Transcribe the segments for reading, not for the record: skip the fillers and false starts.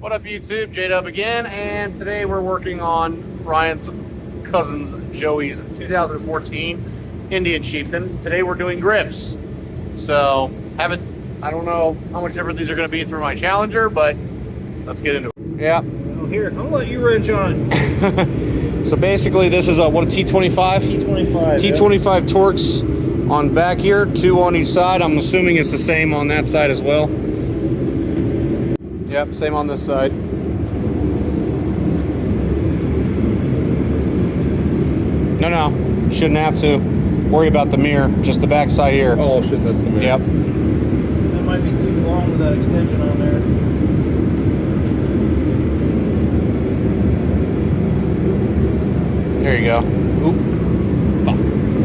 What up, YouTube? J-Dub again, and today we're working on Ryan's cousin's Joey's 2014 Indian Chieftain. Today we're doing grips. So, I don't know how much different these are going to be through my Challenger, but let's get into it. Yeah. Well, here, I'll let you wrench on. So basically, this is a T25? T25. T25 Torx on back here, 2 on each side. I'm assuming it's the same on that side as well. Yep, same on this side. No, shouldn't have to worry about the mirror, just the back side here. Oh shit, that's the mirror. Yep. That might be too long with that extension on there. There you go. Oop. Fuck.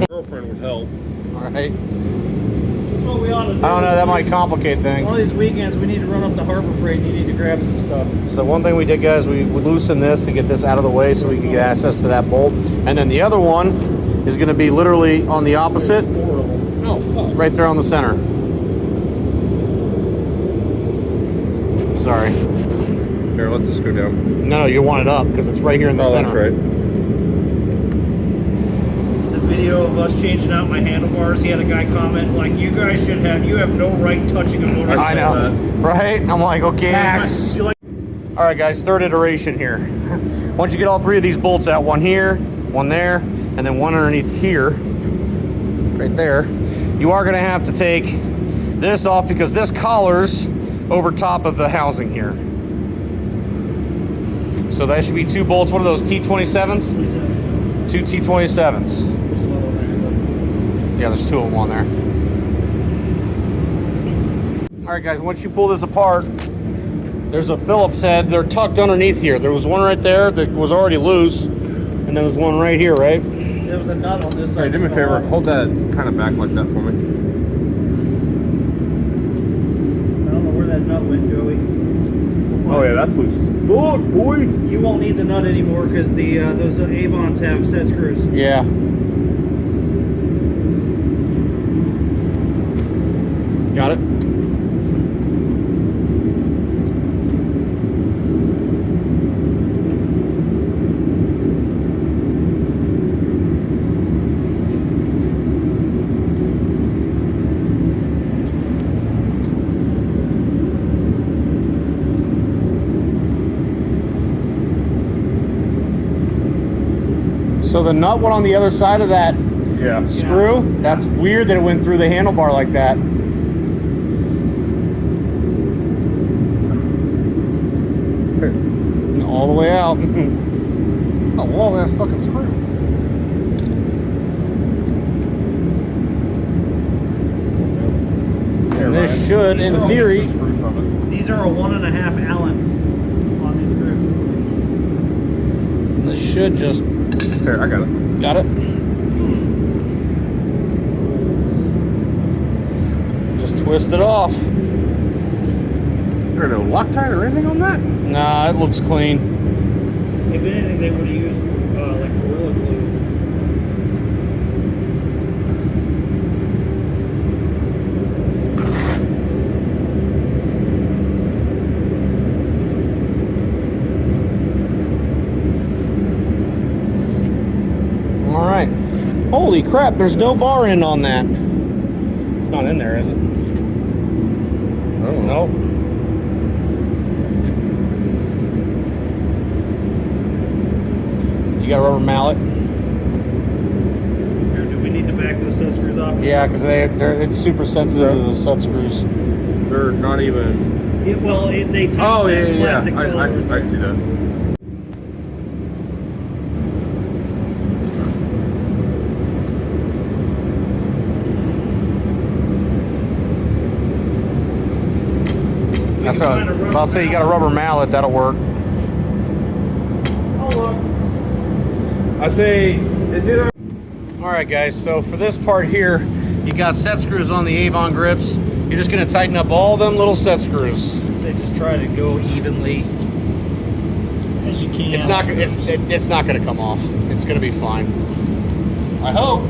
Girlfriend would help. All right. That's what we ought to do. I don't know, that might complicate things. All these weekends we need to run up to Harbor Freight and you need to grab some stuff. So one thing we did, guys, we would loosen this to get this out of the way so we can get access to that bolt. And then the other one is going to be literally on the opposite. Oh fuck. Right there on the center. Sorry. Here, let this go down. No, you want it up because it's right here in the center. That's right. The video of us changing out my handlebars, he had a guy comment like, you have no right touching a motorcycle. I know, right? I'm like, okay. Max. All right, guys, third iteration here. Once you get all 3 of these bolts out, one here, one there, and then one underneath here, right there, you are gonna have to take this off because this collar's over top of the housing here. So that should be 2 bolts. What are those, T27s? 2 T27s. Yeah, there's 2 of them on there. All right, guys, once you pull this apart, there's a Phillips head. They're tucked underneath here. There was one right there that was already loose, and there was one right here, right? There was a nut on this side. Hey, do me a favor, hold that kind of back like that for me. I don't know where that nut went, Joey. Oh yeah, that's loose as fuck, boy. You won't need the nut anymore because those Avons have set screws. Yeah. Got it? So the nut went on the other side of that screw? Yeah. That's weird that it went through the handlebar like that. All the way out. Oh, long ass fucking screw. And this should, in theory, these are a 1.5 Allen on these grooves. this should just. Here, I got it. Got it? Just twist it off. There no Loctite or anything on that? Nah, it looks clean. If anything, they would have used like Gorilla Glue. All right. Holy crap, there's no bar end on that. It's not in there, is it? Oh, Nope. You got a rubber mallet? Here, do we need to back those set screws off? Yeah, because it's super sensitive to the set screws. They're not even. Yeah, well, they tie Oh yeah, that yeah, plastic yeah. I see that. That's I'll say you got a rubber mallet, that'll work. Oh, look. I say it's either. All right, guys, so for this part here, you got set screws on the Avon grips. You're just gonna tighten up all them little set screws. So just try to go evenly as you can. It's not gonna come off. It's gonna be fine. I hope.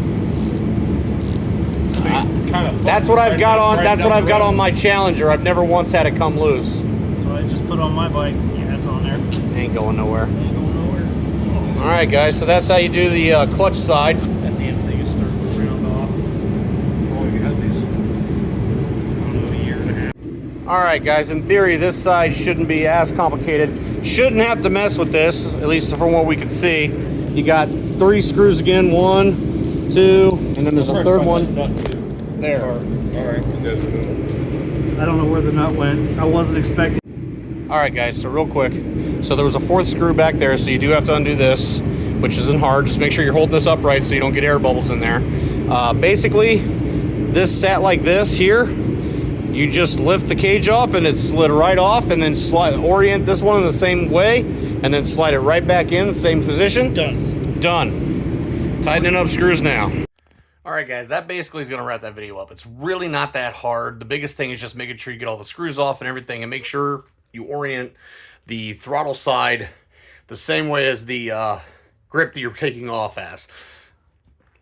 That's what I've got on. That's what I've got on my Challenger. I've never once had it come loose. So I just put on my bike. Yeah, it's on there. Ain't going nowhere. Ain't going nowhere. All right, guys. So that's how you do the clutch side. That damn thing is starting to round off. Oh, you had these. I don't know, a year and a half. All right, guys. In theory, this side shouldn't be as complicated. Shouldn't have to mess with this, at least from what we can see. You got 3 screws again. 1, 2, and then there's a third one there. All right. I don't know where the nut went. I wasn't expecting. All right, guys, so real quick. So there was a 4th screw back there, so you do have to undo this, which isn't hard. Just make sure you're holding this upright so you don't get air bubbles in there. Basically, this sat like this here. You just lift the cage off and it slid right off, and then orient this one in the same way, and then slide it right back in the same position. Done. Tightening up screws now. All right, guys, that basically is going to wrap that video up. It's really not that hard. The biggest thing is just making sure you get all the screws off and everything, and make sure you orient the throttle side the same way as the grip that you're taking off as.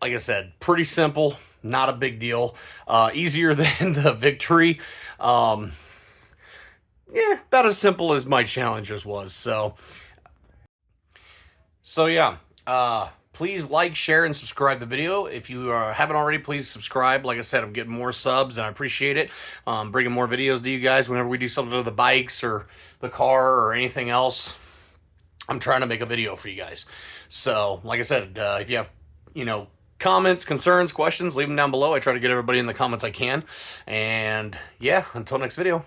Like I said, pretty simple, not a big deal. Easier than the Victory. Yeah, about as simple as my Challengers was. So yeah. Please like, share, and subscribe the video. If you haven't already, please subscribe. Like I said, I'm getting more subs, and I appreciate it. Bringing more videos to you guys whenever we do something to the bikes or the car or anything else. I'm trying to make a video for you guys. So, like I said, if you have, comments, concerns, questions, leave them down below. I try to get everybody in the comments I can. And, yeah, until next video.